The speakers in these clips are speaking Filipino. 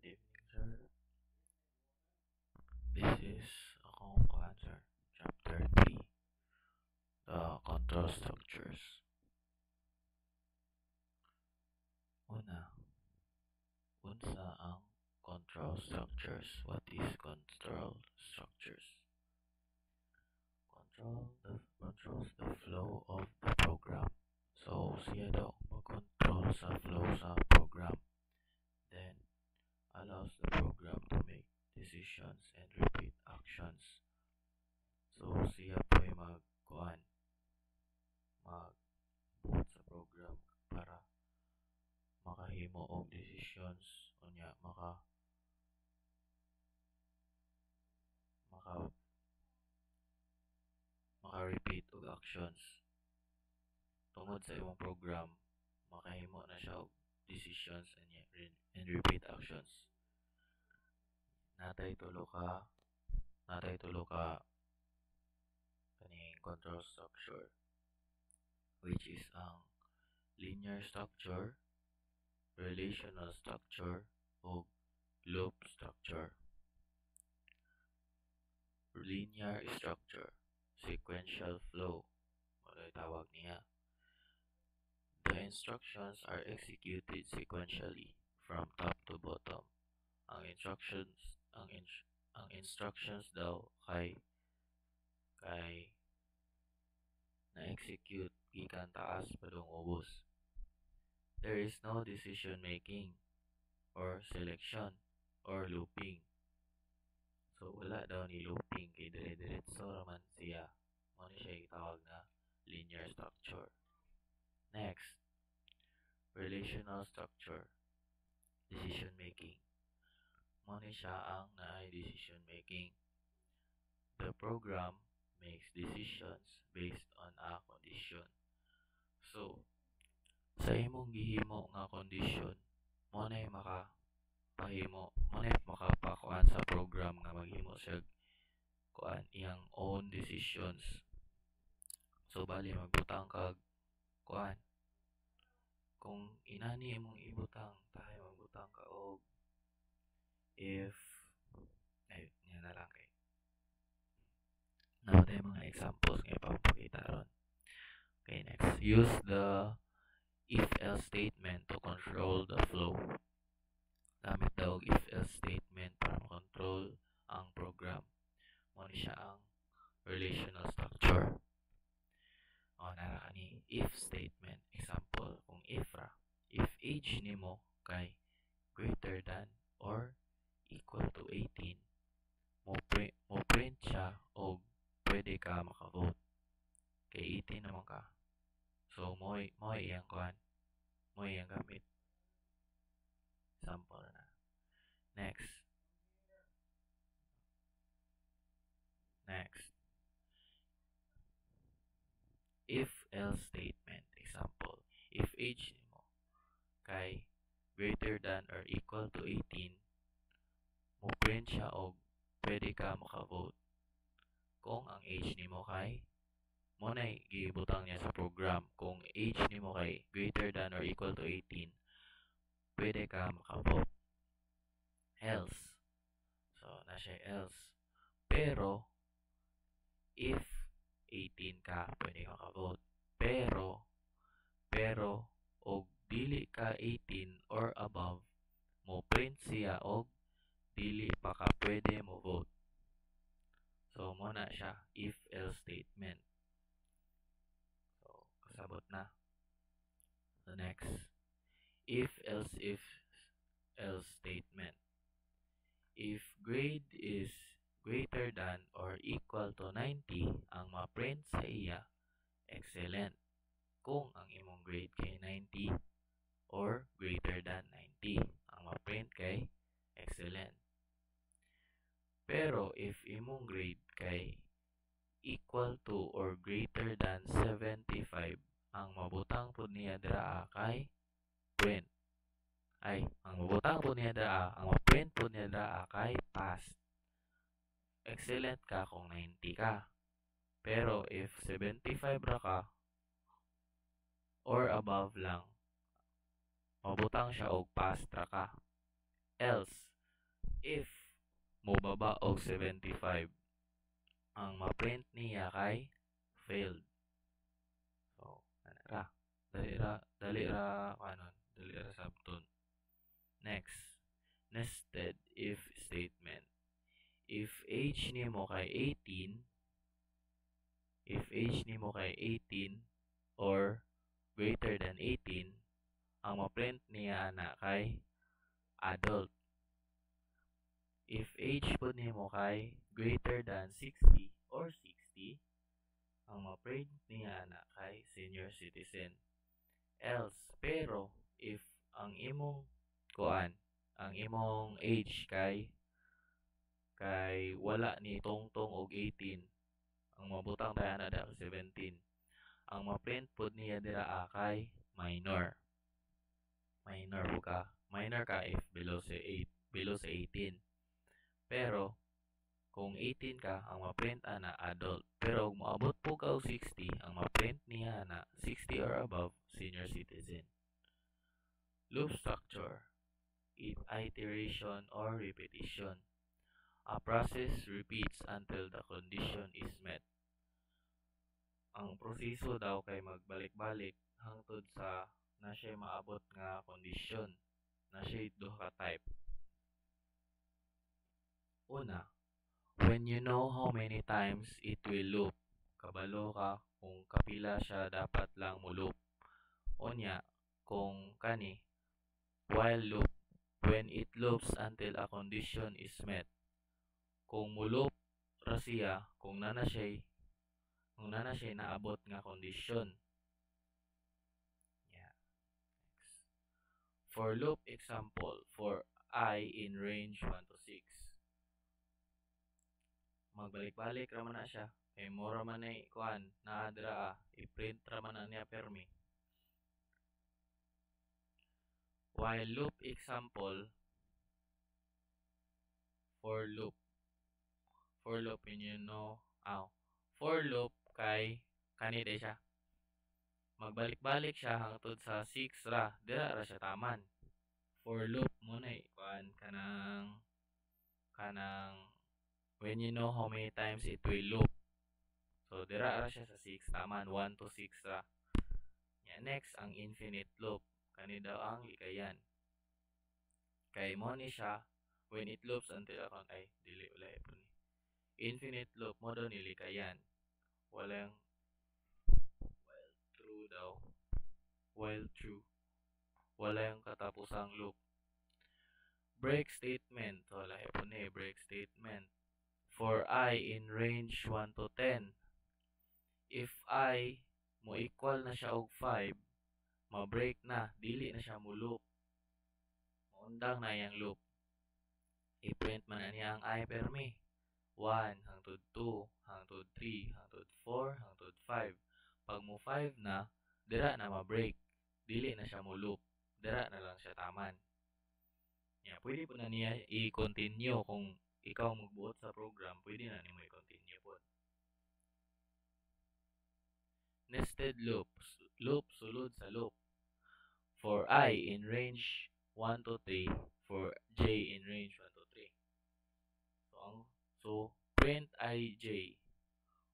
evening, sir. This is akong answer, chapter 3, the control structures. Una, unsa ang control structures? What is control structures? Controls the flow of the program. So, siya daw mag-control sa flow sa program. Then, allows the program to make decisions and repeat actions. So, siya po ay mag-buhat sa program para makahimo og decisions unya maka-repeat og actions tungod sa imong program makahimo na siya og decisions and repeat actions. Natay tulo ka kaning control structure, which is ang linear structure, relational structure, o loop structure. Linear structure, sequential flow, wala tawag niya. The instructions are executed sequentially from top to bottom. Ang instructions daw kay na-execute gikan taas padung ubos. There is no decision making or selection or looping. So wala daw ni looping kay dire-diretso raman siya. Mao ni siya itawag na linear structure. Next, relational structure, decision making. Mao ni siya ang naay decision making. The program makes decisions based on a condition. So, sa imong gihimo nga condition, mo na makapakuan sa program nga maghimo siya kuan iyang own decisions. So, bali magbutang kag kuan. Kung inani imong ibutang, tayo magbutang ka og if yan na lang kay now tayo mga examples nga ipapakita ron. Okay, next. Use the if-else statement to control the flow. Gamit daw if-else statement para makontrol ang program. Muna siya ang relational structure. O, nara ni if statement. Example, kung if age nimo kay greater than or equal to 18, mo print siya o pwede ka makavote. Kay 18 naman ka. So, mo iyang kuhan. Mo iyang gamit. Sample na. Next. If-else statement. Example, if age mo kay greater than or equal to 18, mo print siya o pwede ka makavote. Kung ang age nimo kay mo na gibutang niya sa program, kung age nimo kay greater than or equal to 18, pwede ka makavote. Else. So, na siya else. Pero, if 18 ka, pwede ka makavote. Pero, og dili ka 18 or above, mo print siya og dili pa ka pwede mo vote. So, muna siya if-else statement. So, kasabot na. So, next. If-else statement. If grade is greater than or equal to 90, ang ma-print sa iya, excellent. Kung ang imong grade kay 90 or greater than 90, ang ma-print kay excellent. Pero if imong grade kay equal to or greater than 75, ang mabutang po niya draa kay print. Ang mabutang po niya draa, ang ma-print po niya draa kay pass. Excellent ka kung 90 ka. Pero if 75 ra ka or above lang, mabutang siya og pass ra ka. Else, if mobaba og 75 ang ma-print niya kay failed. So ana ra, dali ra sabton. Next, nested if statement. If age nimo kay 18 or greater than 18, ang ma-print niya ana kay adult. If age po nimo kay greater than 60 or 60, ang ma-print niya ana kay senior citizen. Else, pero if ang imong ang imong age kay wala ni tungtong og 18, ang mabutang tayo na dahil 17, ang ma-print po niya dira kay minor. Minor ka if below sa 18. Pero kung 18 ka, ang ma-print ana adult. Pero kung moabot po ka og 60, ang ma-print niya na 60 or above, senior citizen. Loop structure, iteration or repetition. A process repeats until the condition is met. Ang proseso daw kay magbalik-balik hangtod sa na siya maabot nga kondisyon. Na siya duha ka type. Una, when you know how many times it will loop, kabalo ka kung kapila siya dapat lang mo loop. Unya, kung kani, while loop, when it loops until a condition is met. Kung mo loop ra siya, kung nana siya naabot nga kondisyon. Yeah. Next. For loop example, for I in range 1 to 6. Magbalik-balik ra man na siya. Kay mora man ay naadra i-print ra man na niya permi. While loop example, for loop for loop kay kanide siya. Magbalik-balik siya hangtod sa 6 ra, dira ra siya taman. For loop mo na kanang when you know how many times it will loop. So dira ra siya sa 6 taman, 1 to 6 ra. Yeah, next ang infinite loop. Kani daw ang likayan. Kay mo ni siya when it loops until dili wala ni. Infinite loop mo daw nilikayan. Walang while true. Walang katapusang loop. Break statement. Wala po ni break statement. For I in range 1 to 10. If I mo equal na siya og 5, ma-break na, dili na siya mo loop. Maundang na yang loop. I-print man na niya ang I permi. 1 hangtod 2 hangtod 3 hangtod 4 hangtod 5. Pag mo 5 na, dira na ma-break. Dili na siya mo loop. Dira na lang siya taman. Yeah, pwede po na niya i-continue kung ikaw magbuot sa program, pwede na nimo i-continue po. Nested loops. Loop sulod sa loop. For I in range 1 to 3, for J in range 1 to 3. So print IJ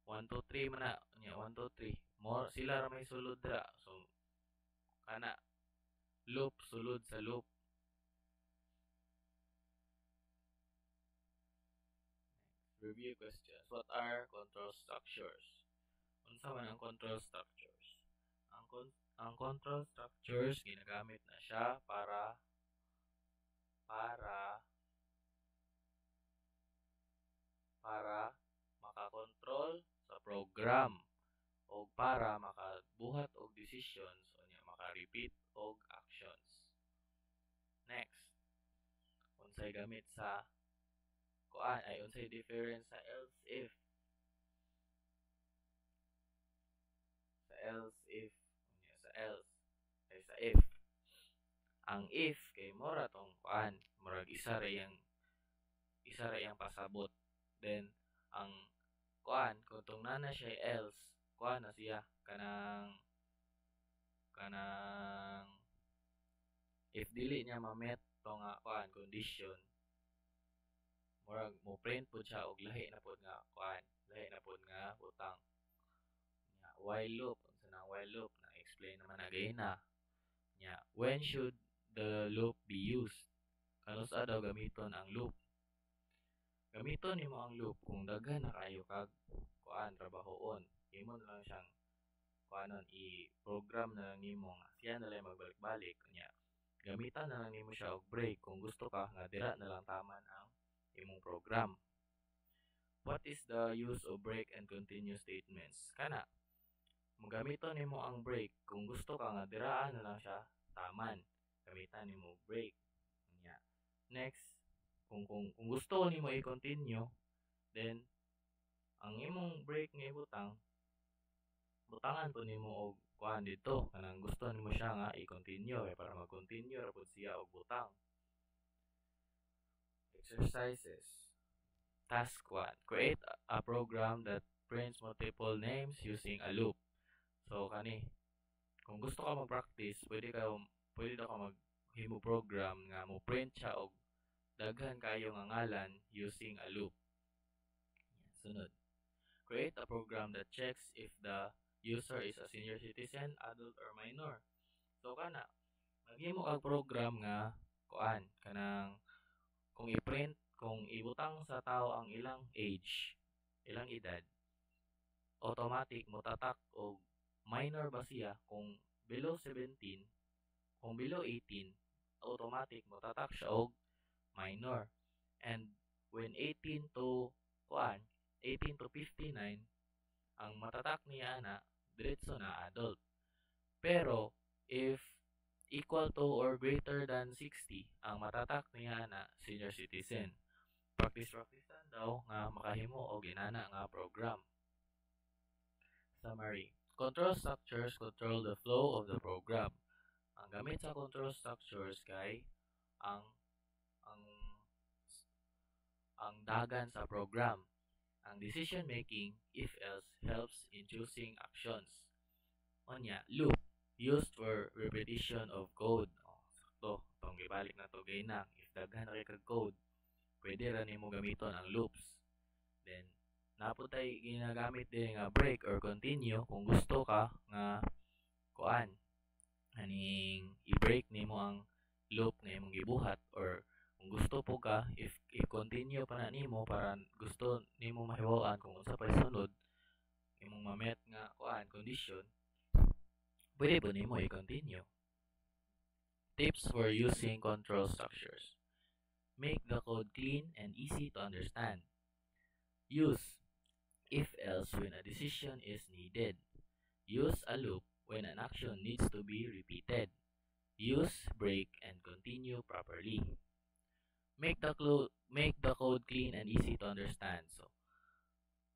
1 to 3 man na, 1 to 3. More sila ra may sulod ra. So kana loop sulod sa loop. Review questions. What are control structures? Unsa man ang control structures? Ang control structures ginagamit na siya para makakontrol sa program o para makabuhat og decisions o maka-repeat og actions. Next, unsay gamit sa unsay difference sa else if. Sa if. Ang if kay mora tong murag isa ra yang pasabot. Then ang kung tong nana siya else, na siya kanang if dili niya ma-met tong condition, murag mo print pud siya og lahi na pud nga kuan, lahi na pud nga butang. Nya while loop, unsa na while loop na explain naman na gayna. Nya when should the loop be used? Kanusa daw gamiton ang loop? Gamiton nimo ang loop kung daghan na kayo kag kuan trabahoon. Imo na lang siyang kuanon i-program na lang nimo nga siya na lang magbalik-balik nya. Gamitan na lang nimo siya og break kung gusto ka nga dira na lang taman ang imong program. What is the use of break and continue statements? Kana, magamiton nimo ang break kung gusto ka nga diraan na lang siya taman. Gamitan nimo break. Nya. Next, kung gusto nimo i-continue, then ang imong break nga ibutang, butangan po nimo og kuan dito kanang gusto nimo siya nga i-continue para mag-continue ra pud siya og butang. Exercises. Task 1. Create a program that prints multiple names using a loop. So kani, kung gusto ka mag-practice, pwede daw ka maghimo program nga mo print siya og daghan kayo nga ngalan using a loop. Sunod. Create a program that checks if the user is a senior citizen, adult, or minor. So kana, maghimo kag program nga kuan kanang kung i-print, kung ibutang sa tao ang ilang age, ilang edad, automatic mo tatak og minor ba siya kung below 17, kung below 18, automatic mo tatak siya og minor. And when 18 to 59, ang matatak niya na diretso na adult. Pero if equal to or greater than 60, ang matatak niya na senior citizen. Practice-practicean daw nga makahimo og inana nga program. Summary. Control structures control the flow of the program. Ang gamit sa control structures kay ang dagan sa program. Ang decision making if else helps in choosing actions. Onya, loop used for repetition of code. Sakto, tong gibalik na to gayna. If daghan na kay code, pwede ra nimo gamiton ang loops. Then naputay ginagamit din nga break or continue kung gusto ka nga kuan aning i-break nimo ang loop nga imong gibuhat, or kung gusto po ka if i-continue pa na nimo para gusto nimo mahibaw-an kung unsa pa sunod imong ma-met nga kuan condition, pwede po nimo i-continue. Tips for using control structures. Make the code clean and easy to understand. Use if else when a decision is needed. Use a loop when an action needs to be repeated. Use break and continue properly. Make the code clean and easy to understand. So,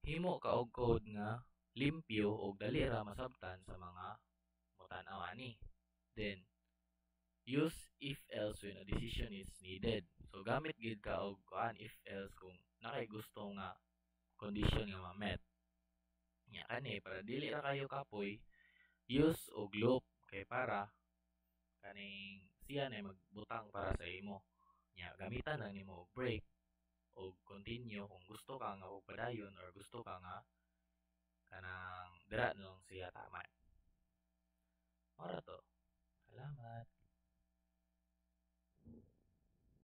himo ka og code nga limpyo og dali ra masabtan sa mga mutan-aw ani. Then, use if else when a decision is needed. So, gamit gid ka og kuan if else kung nakay gusto nga condition nga ma-met. Nya kani para dili ra kayo kapoy, use og loop kay para kaning siya na magbutang para sa imo. Nya gamitan lang nimo og break o continue kung gusto ka nga padayon or gusto ka nga kanang dira nung siya taman. Ora to. Salamat.